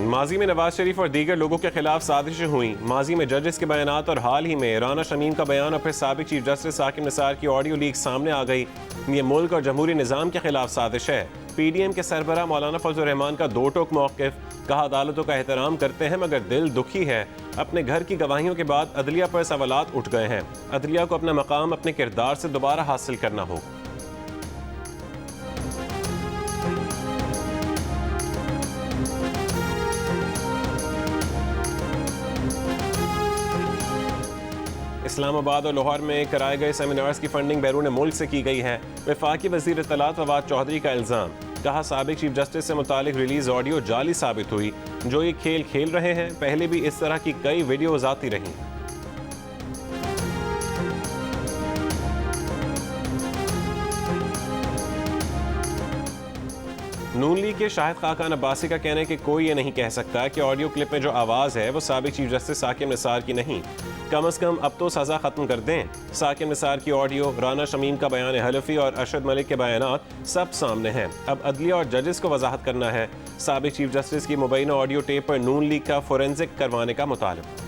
माजी में नवाज शरीफ और दीगर लोगों के खिलाफ साजिशें हुई। माजी में जजेस के बयानात और हाल ही में राना शमीम का बयान और फिर साबिक चीफ जस्टिस साकिब निसार की ऑडियो लीक सामने आ गई। ये मुल्क और जमहूरी निज़ाम के खिलाफ साजिश है। PDM के सरबराह मौलाना फजल रहमान का दो टोक मौक़िफ़, कहा अदालतों का एहतराम करते हैं मगर दिल दुखी है। अपने घर की गवाहियों के बाद अदलिया पर सवालात उठ गए हैं। अदलिया को अपना मकाम अपने किरदार से दोबारा हासिल करना होगा। इस्लामाबाद और लाहौर में कराए गए सेमिनार्स की फंडिंग बैरून मुल्क से की गई है। वफाकी वज़ीर इत्तलात फवाद चौधरी का इल्ज़ाम, कहा साबिक चीफ जस्टिस से मुतालिक रिलीज ऑडियो जाली साबित हुई। जो ये खेल खेल रहे हैं, पहले भी इस तरह की कई वीडियोज आती रहीं। नून लीग के शाहिद खाकान अब्बासी का कहना है कि कोई ये नहीं कह सकता कि ऑडियो क्लिप में जो आवाज़ है वो साबिक चीफ जस्टिस साकिब निसार की नहीं। कम अज़ कम अब तो सज़ा ख़त्म कर दें। साकिब निसार की ऑडियो, राना शमीम का बयान हलफी और अरशद मलिक के बयानात सब सामने हैं। अब अदलिया और जजेस को वजाहत करना है। साबिक चीफ जस्टिस की मुबैना ऑडियो टेप पर नून लीग का फोरेंसिक करवाने का मुतालिबा।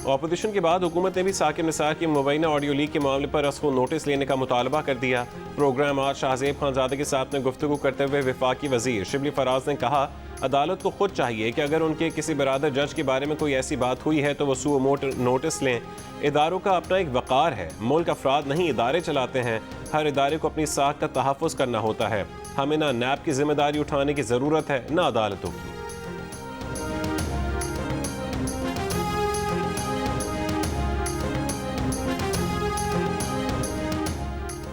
ऑपोजिशन के बाद हुकूमत ने भी साकिब निसार की मुबैना ऑडियो लीक के मामले पर रस्म नोटिस लेने का मुतालबा कर दिया। प्रोग्राम आज शाहजेब खानजादे के साथ में गुफ्तगू करते हुए वफाकी वजीर शिबली फराज ने कहा, अदालत को खुद चाहिए कि अगर उनके किसी बरादर जज के बारे में कोई ऐसी बात हुई है तो वो सू नोटिस लें। इदारों का अपना एक वक़ार है। मुल्क अफराद नहीं इदारे चलाते हैं। हर इदारे को अपनी साख का तहफ़्फ़ुज़ करना होता है। हमें ना नैब की जिम्मेदारी उठाने की ज़रूरत है, ना अदालतों की।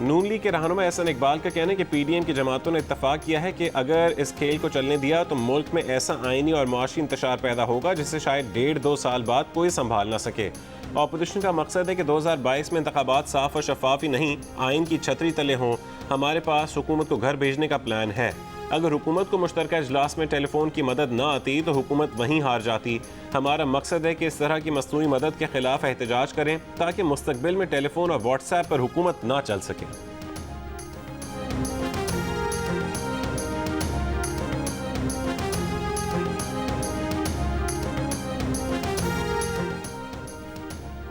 नून लीग के रहनुमा एहसन इकबाल का कहना है कि PDM की जमातों ने इत्तफाक किया है कि अगर इस खेल को चलने दिया तो मुल्क में ऐसा आईनी और मुआशी इंतशार पैदा होगा जिसे शायद 1.5-2 साल बाद कोई संभाल ना सके। ऑपोजिशन का मकसद है कि 2022 में इंतखाबात साफ और शफाफ ही नहीं, आइन की छतरी तले हों। हमारे पास हुकूमत को घर भेजने का प्लान है। अगर हुकूमत को मुश्तरका इजलास में टेलीफोन की मदद ना आती तो हुकूमत वहीं हार जाती। हमारा मकसद है कि इस तरह की मसनूई मदद के खिलाफ एहतजाज करें ताकि मुस्तकबिल में टेलीफोन और व्हाट्सएप पर हुकूमत ना चल सके।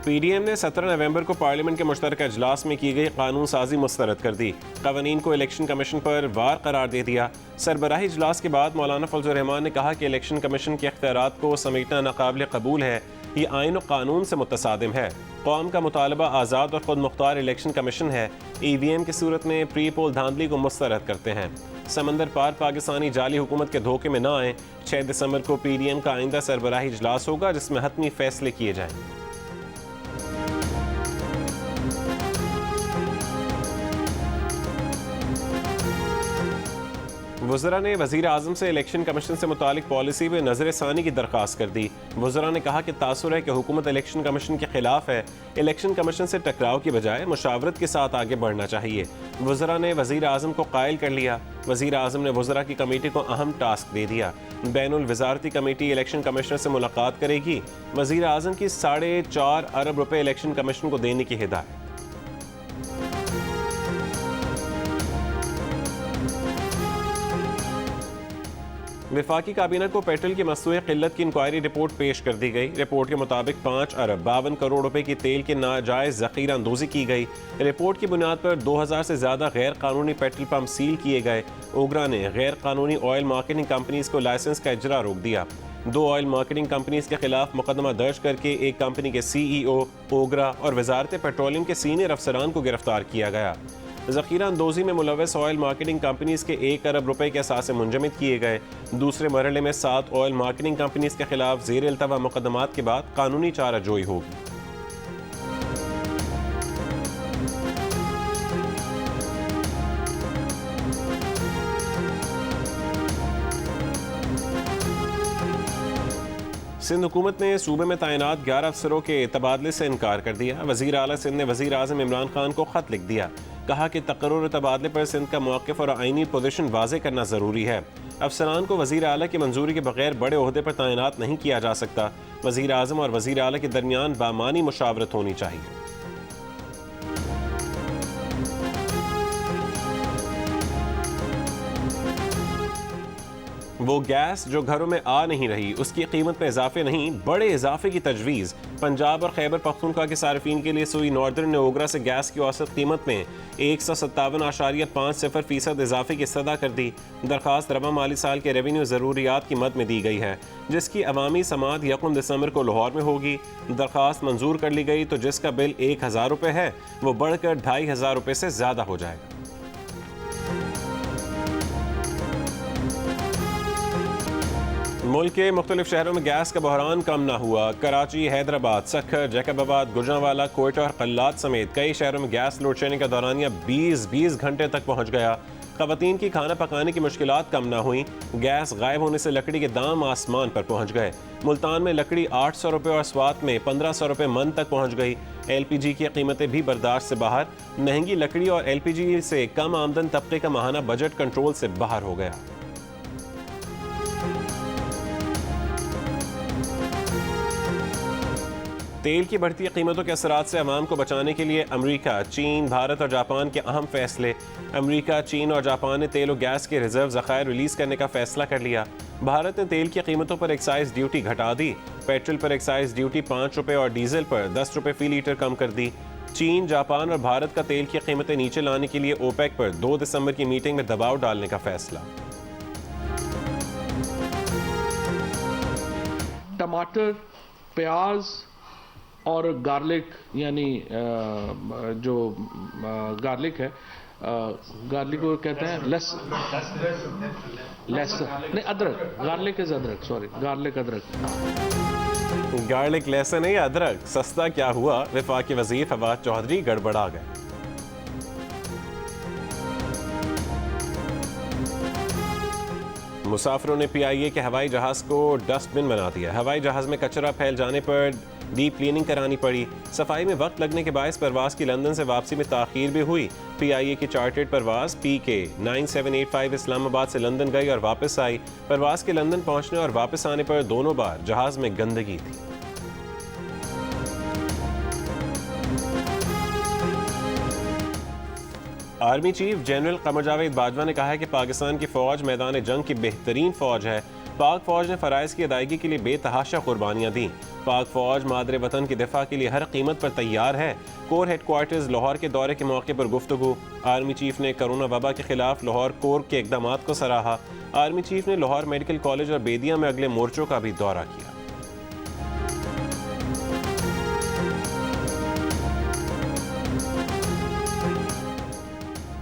PDM ने 17 नवंबर को पार्लियामेंट के मुश्तरका इजलास में की गई कानून साजी मुस्तरद कर दी। कवानीन को इलेक्शन कमीशन पर वार करार दे दिया। सरबराही इजलास के बाद मौलाना फजल रहमान ने कहा कि इलेक्शन कमीशन के इख्तियारात को समेटना नाकाबिल कबूल है। ये आइन और कानून से मुतसादिम है। कौम का मुतालबा आज़ाद और खुद मुख्तार इलेक्शन कमीशन है। EVM की सूरत में प्री पोल धांधली को मुस्तरद करते हैं। समंदर पार पाकिस्तानी जाली हुकूमत के धोखे में न आए। 6 दिसंबर को PDM का आइंदा सरबराही इजलास होगा जिसमें हतमी फैसले किए जाएंगे। वज़रा ने वज़ीर आज़म से इलेक्शन कमीशन से मुतालिक पॉलिसी में नज़र-ए-सानी की दरख्वास्त कर दी। वज़रा ने कहा कि तासुर है कि हुकूमत इलेक्शन कमीशन के खिलाफ है। इलेक्शन कमीशन से टकराव की बजाय मुशावरत के साथ आगे बढ़ना चाहिए। वज़रा ने वज़ीर आज़म को कायल कर लिया। वज़ीर आज़म ने वज़रा की कमेटी को अहम टास्क दे दिया। बैनुल वज़ारती कमेटी इलेक्शन कमिश्नर से मुलाकात करेगी। वज़ीर आज़म की 4.5 अरब रुपए इलेक्शन कमीशन को देने की हिदायत। वफाकी काबीना को पेट्रोल की मसनूई किल्लत की इंक्वायरी रिपोर्ट पेश कर दी गई। रिपोर्ट के मुताबिक 5 अरब 52 करोड़ रुपए की तेल की नाजायज़ ज़ख़ीरा अंदोज़ी की गई। रिपोर्ट की बुनियाद पर 2000 से ज़्यादा गैर कानूनी पेट्रोल पंप सील किए गए। ओगरा ने गैर कानूनी ऑयल मार्केटिंग कंपनीज़ को लाइसेंस का इजरा रोक दिया। 2 ऑयल मार्केटिंग कंपनीज़ के खिलाफ मुकदमा दर्ज करके एक कंपनी के CEO, ओगरा और वजारत पेट्रोलियम के सीनियर अफसरान को गिरफ्तार किया गया। ज़ख़ीरा अंदोज़ी में मुलव्वस ऑयल मार्केटिंग कंपनीज़ के 1 अरब रुपए के असासे मुंजमद किए गए। दूसरे मरहले में 7 ऑयल मार्केटिंग कंपनीज़ के खिलाफ ज़ेर इल्तवा मुकदमात के बाद कानूनी चाराजोई होगी। सिंध हुकूमत ने सूबे में तैनात 11 अफसरों के तबादले से इनकार कर दिया। वज़ीर आला सिंध ने वज़ीर आज़म इमरान खान को ख़त लिख दिया। कहा कि तकर्रुर तबादले पर सिंध का मौक़िफ़ और आइनी पोजीशन वाज़े करना ज़रूरी है। अफसरान को वज़ीर आला की मंजूरी के बगैर बड़े ओहदे पर तैनात नहीं किया जा सकता। वज़ीर आज़म और वज़ीर आला के दरमियान बामानी मुशावरत होनी चाहिए। वो गैस जो घरों में आ नहीं रही उसकी कीमत में इजाफे नहीं बड़े इजाफे की तजवीज़। पंजाब और खैबर पख्तूनख्वा के सार्फिन के लिए सुई नॉर्दर्न ने ओगरा से गैस की औसत कीमत में 157.50% इजाफे की सदा कर दी। दरख्वास्त रवा माली साल के रेवेन्यू ज़रूरियात की मद में दी गई है, जिसकी अवामी समात 1 दिसंबर को लाहौर में होगी। दरख्वास्त मंजूर कर ली गई तो जिसका बिल 1000 रुपये है वो बढ़कर 2500 रुपये से ज़्यादा हो जाएगा। मुल्क के मुख्तलिफ शहरों में गैस का बहरान कम ना हुआ। कराची, हैदराबाद, सखर, जैकबाबाद, गुजरांवाला, कोयटा और कल्लात समेत कई शहरों में गैस लोड शेडिंग का दौरानिया 20 घंटे तक पहुंच गया। खवातीन की खाना पकाने की मुश्किलात कम ना हुई। गैस गायब होने से लकड़ी के दाम आसमान पर पहुंच गए। मुल्तान में लकड़ी 800 रुपये और स्वात में 1500 रुपये मन तक पहुंच गई। LPG की कीमतें भी बर्दाश्त से बाहर। महंगी लकड़ी और LPG से कम आमदन तबके का माहाना बजट कंट्रोल से बाहर हो गया। तेल की बढ़ती कीमतों के असरात से अवाम को बचाने के लिए अमेरिका, चीन, भारत और जापान के अहम फैसले। अमेरिका, चीन और जापान ने तेल और गैस के रिजर्व ज़खायर रिलीज़ करने का फैसला कर लिया। भारत ने तेल की कीमतों पर एक्साइज ड्यूटी घटा दी। पेट्रोल पर एक्साइज ड्यूटी 5 रुपये और डीजल पर 10 रुपये फ़ी लीटर कम कर दी। चीन, जापान और भारत का तेल की कीमतें नीचे लाने के लिए ओपेक पर 2 दिसंबर की मीटिंग में दबाव डालने का फैसला। टमाटर, प्याज और गार्लिक, यानी जो गार्लिक है, गार्लिक को कहते हैं लेस नहीं अदरक, गार्लिक इज अदरक, सॉरी गार्लिक अदरक। गार्लिक लहसुन नहीं अदरक सस्ता क्या हुआ, वफाकी वजीर फवाद चौधरी गड़बड़ा गए। मुसाफिरों ने PIA के हवाई जहाज को डस्टबिन बना दिया। हवाई जहाज में कचरा फैल जाने पर डीप क्लीनिंग करानी पड़ी। सफाई में वक्त लगने के बायस परवाज की लंदन से वापसी में ताखीर भी हुई। PIA की चार्टर्ड परवाज PK 9785 इस्लामाबाद से लंदन गई और वापस आई। परवाज के लंदन पहुंचने और वापस आने पर दोनों बार जहाज में गंदगी थी। Army chief general Qamar Javed Bajwa ने कहा है कि पाकिस्तान की फौज मैदान जंग की बेहतरीन फौज है। पाक फौज ने फ़राइज़ की अदायगी के लिए बेतहाशा कुर्बानियाँ दी। पाक फौज मादरे वतन की दिफा के लिए हर कीमत पर तैयार है। कोर हेडक्वार्टर्स लाहौर के दौरे के मौके पर गुफ्तगू। आर्मी चीफ ने कोरोना वबा के खिलाफ लाहौर कोर के इकदाम को सराहा। आर्मी चीफ ने लाहौर मेडिकल कॉलेज और बेदिया में अगले मोर्चों का भी दौरा किया।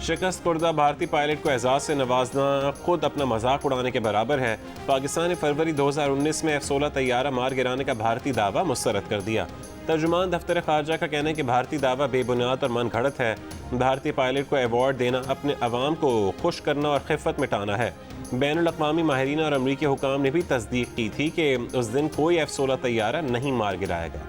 शिकस्त खुर्दा भारतीय पायलट को एजाज से नवाजना खुद अपना मजाक उड़ाने के बराबर है। पाकिस्तान ने फरवरी 2019 में F-16 तैयारा मार गिराने का भारतीय दावा मुस्तरद कर दिया। तर्जुमान दफ्तर खारजा का कहना है कि भारतीय दावा बेबुनियाद और मनगढ़ंत है। भारतीय पायलट को अवार्ड देना अपने अवाम को खुश करना और खिफ़त मिटाना है। बैनुल-अक़वामी माहिरीन और अमरीकी हुकाम ने भी तस्दीक की थी कि उस दिन कोई F-16 तैयारा नहीं मार गिराया गया।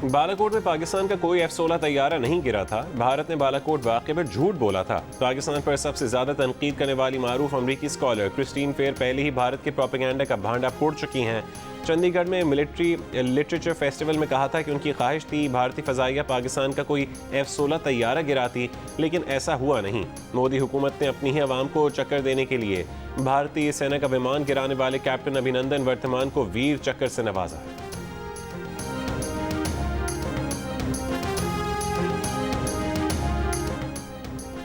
बालाकोट में पाकिस्तान का कोई F-16 तैयारा नहीं गिरा था। भारत ने बालाकोट वाक़े पर झूठ बोला था। पाकिस्तान पर सबसे ज़्यादा तनकीद करने वाली मारूफ अमरीकी स्कॉलर क्रिस्टीन फेयर पहले ही भारत के प्रोपेगेंडा का भांडा फोड़ चुकी हैं। चंडीगढ़ में मिलिट्री लिटरेचर फेस्टिवल में कहा था कि उनकी ख्वाहिश थी भारतीय फ़ज़ाइया पाकिस्तान का कोई F-16 तैयारा गिराती, लेकिन ऐसा हुआ नहीं। मोदी हुकूमत ने अपनी ही आवाम को चक्कर देने के लिए भारतीय सेना का विमान गिराने वाले कैप्टन अभिनंदन वर्तमान को वीर चक्कर से नवाजा है।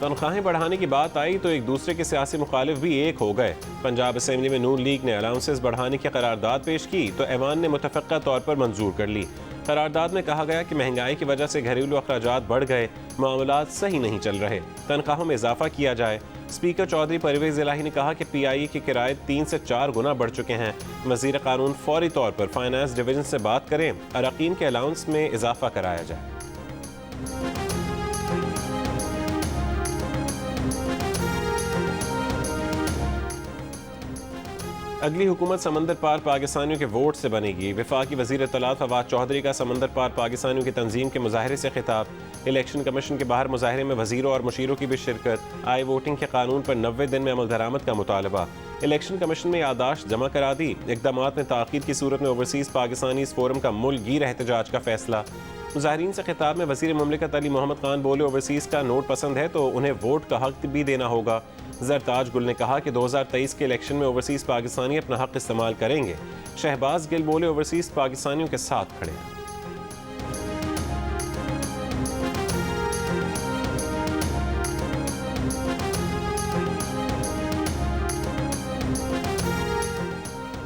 तनख्वाहें बढ़ाने की बात आई तो एक दूसरे के सियासी मुखालिफ भी एक हो गए। पंजाब असेंबली में नून लीग ने अलाउंसेस बढ़ाने की करारदाद पेश की तो ऐवान ने मुतफ़क्का तौर पर मंजूर कर ली। करारदाद में कहा गया कि महंगाई की वजह से घरेलू अखराजात बढ़ गए, मामलात सही नहीं चल रहे, तनख्वाहों में इजाफा किया जाए। स्पीकर चौधरी परवेज़ इलाही ने कहा कि PIA के किराए 3 से 4 गुना बढ़ चुके हैं। वज़ीर क़ानून फौरी तौर पर फाइनेंस डिवीज़न से बात करें, अरकान के अलाउंस में इजाफा कराया जाए। अगली हुकूमत समंदर पार पाकिस्तानियों के वोट से बनेगी। वफाकी वज़ीर इत्तलात फवाद चौधरी का समंदर पार पाकिस्तानियों की तंजीम के मुजाहरे से खिताब। इलेक्शन कमीशन के बाहर मुजाहरे में वज़ीरों और मुशीरों की भी शिरकत। आई वोटिंग के कानून पर 90 दिन में अमल दरामद का मुतालबा। इलेक्शन कमीशन में यादाश्त जमा करा दी। इक़दाम में ताक़ीद की सूरत में ओवरसीज़ पाकिस्तानी फोरम का मुल्कगीर एहतजाज का फैसला। मुजाहिरीन से खिताब में वज़ीर मुमलिकत अली मोहम्मद खान बोले, ओवरसीज़ का नोट पसंद है तो उन्हें वोट का हक भी देना होगा। जरताज गुल ने कहा कि 2023 के इलेक्शन में ओवरसीज पाकिस्तानी अपना हक इस्तेमाल करेंगे। शहबाज गिल बोले ओवरसीज पाकिस्तानियों के साथ खड़े हैं।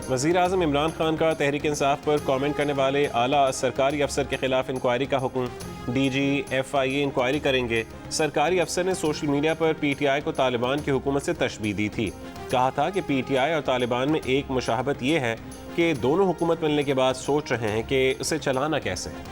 वज़ीर आज़म इमरान खान का तहरीक इंसाफ पर कमेंट करने वाले आला सरकारी अफसर के खिलाफ इंक्वायरी का हुक्म। DG FIA इंक्वायरी करेंगे। सरकारी अफसर ने सोशल मीडिया पर PTI को तालिबान की हुकूमत से तशबीह दी थी। कहा था कि PTI और तालिबान में एक मुशाहबत ये है कि दोनों हुकूमत मिलने के बाद सोच रहे हैं कि उसे चलाना कैसे है।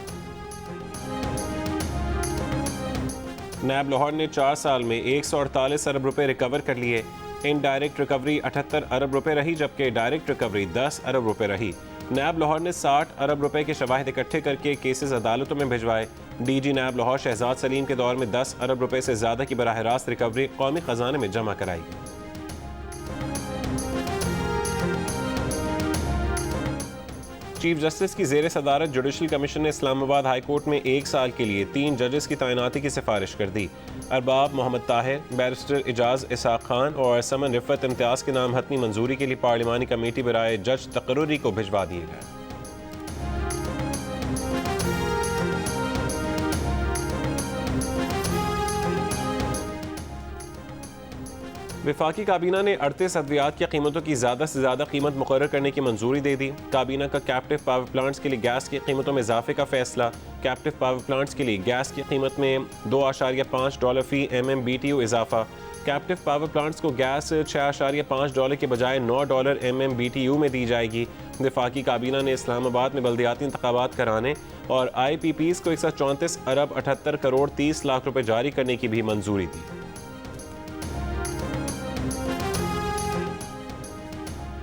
नैब लाहौर ने 4 साल में 148 अरब रुपए रिकवर कर लिए। इनडायरेक्ट रिकवरी 78 अरब रुपए रही, जबकि डायरेक्ट रिकवरी 10 अरब रुपए रही। नैब लाहौर ने 60 अरब रुपए के शवाहिद इकट्ठे करके केसेस अदालतों में भिजवाए। DG नैब लाहौर शहजाद सलीम के दौर में 10 अरब रुपए से ज्यादा की बराह रास्त रिकवरी कौमी खजाने में जमा कराई गई। चीफ जस्टिस की जेर सदारत जुडिशल कमीशन ने इस्लामाबाद हाई कोर्ट में 1 साल के लिए 3 जजेस की तैनाती की सिफारिश कर दी। अरबाब मोहम्मद ताहिर, बैरिस्टर इजाज इसाक खान और समन रिफत इम्तियाज के नाम हतमी मंजूरी के लिए पार्लिमानी कमेटी बराए जज तकर्रुरी को भिजवा दिए गए। वफाकी काबीना ने 38 अद्वियात की कीमतों की ज़्यादा से ज़्यादा कीमत मुकर्रर करने की मंजूरी दे दी। काबीना का कैप्टिव पावर प्लांट्स के लिए गैस की कीमतों में इजाफे का फैसला। कैप्टिव पावर प्लांट्स के लिए गैस की कीमत में $2.5 फी MMBTU इजाफा। कैप्टिव पावर प्लांट्स को गैस $6.5 के बजाय $9 MMBTU में दी जाएगी। वफाकी काबीना ने इस्लामाबाद में बल्दियाती इंतखाबात कराने और IPPs को 134 अरब 78 करोड़ 30 लाख रुपए जारी करने की भी मंजूरी दी।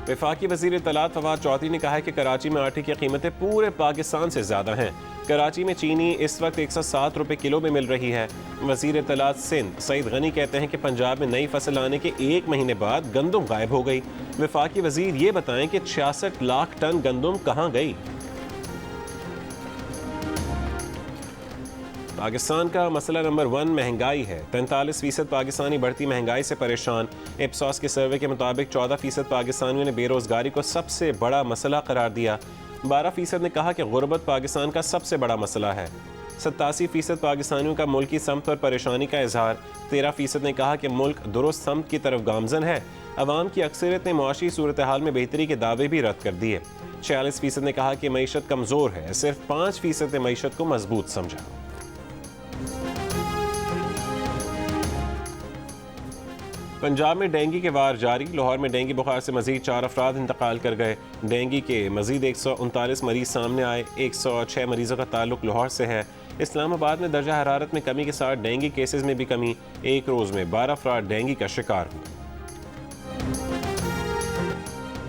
वफाकी वज़ीर इत्तलात फवाद चौधरी ने कहा है कि कराची में आटे की कीमतें पूरे पाकिस्तान से ज़्यादा हैं। कराची में चीनी इस वक्त 107 रुपये किलो में मिल रही है। वज़ीर इत्तलात सिंध सईद गनी कहते हैं कि पंजाब में नई फसल आने के 1 महीने बाद गंदम गायब हो गई। वफाकी वज़ीर ये बताएं कि 66 लाख टन गंदम कहाँ गई। पाकिस्तान का मसला नंबर 1 महंगाई है। 43% पाकिस्तानी बढ़ती महंगाई से परेशान। इप्सॉस के सर्वे के मुताबिक 14% पाकिस्तानियों ने बेरोजगारी को सबसे बड़ा मसला करार दिया। 12% ने कहा कि गुर्बत पाकिस्तान का सबसे बड़ा मसला है। 87% पाकिस्तानियों का मुल्क की समत पर परेशानी का इजहार। 13% ने कहा कि मुल्क दुरुस्त समत की तरफ गामजन है। अवाम की अक्सरियत ने मुआशी सूरत हाल में बेहतरी के दावे भी रद्द कर दिए। 46% ने कहा कि मईशत कमज़ोर है। सिर्फ 5% ने मईशत को मजबूत समझा। पंजाब में डेंगू के वार जारी। लाहौर में डेंगू बुखार से मजीद 4 अफराद इंतकाल कर गए। डेंगू के मजीद 139 मरीज सामने आए। 106 मरीजों का ताल्लुक लाहौर से है। इस्लामाबाद में दर्जा हरारत में कमी के साथ डेंगू केसेस में भी कमी। एक रोज़ में 12 अफराद डेंगू का शिकार हुए।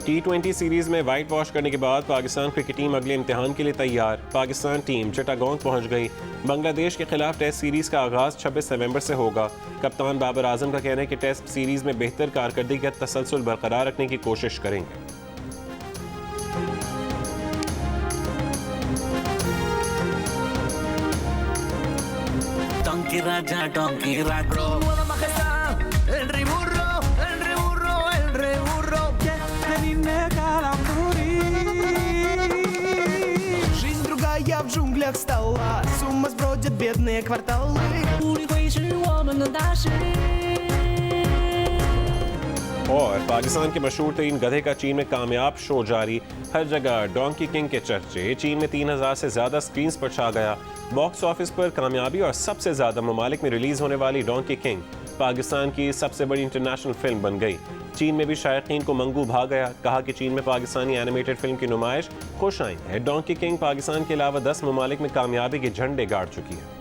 T20 सीरीज में वाइट वॉश करने के बाद पाकिस्तान क्रिकेट टीम अगले इम्तिहान के लिए तैयार। पाकिस्तान टीम चिटागोंग पहुंच गई। बांग्लादेश के खिलाफ टेस्ट सीरीज का आगाज 26 नवंबर से होगा। कप्तान बाबर आजम का कहना है कि टेस्ट सीरीज में बेहतर कारकर्दगी का तसलसल बरकरार रखने की कोशिश करेंगे। Donkey Raja, Donkey Raja. Nueva majestad, el reburro, el reburro, el reburro. Жизнь другая в джунглях стала, с ума сбродят бедные кварталы. और पाकिस्तान के मशहूर तरीन गधे का चीन में कामयाब शो जारी। हर जगह डोंकी किंग के चर्चे। चीन में 3000 से ज़्यादा स्क्रीन्स पर छा गया। बॉक्स ऑफिस पर कामयाबी और सबसे ज़्यादा ममालिक में रिलीज़ होने वाली डोंकी किंग पाकिस्तान की सबसे बड़ी इंटरनेशनल फिल्म बन गई। चीन में भी शायकीन को मंगू भा गया। कहा कि चीन में पाकिस्तानी एनिमेटेड फिल्म की नुमाइश खुश आई है। डोंकी किंग पाकिस्तान के अलावा 10 ममालिक में कामयाबी के झंडे गाड़ चुकी है।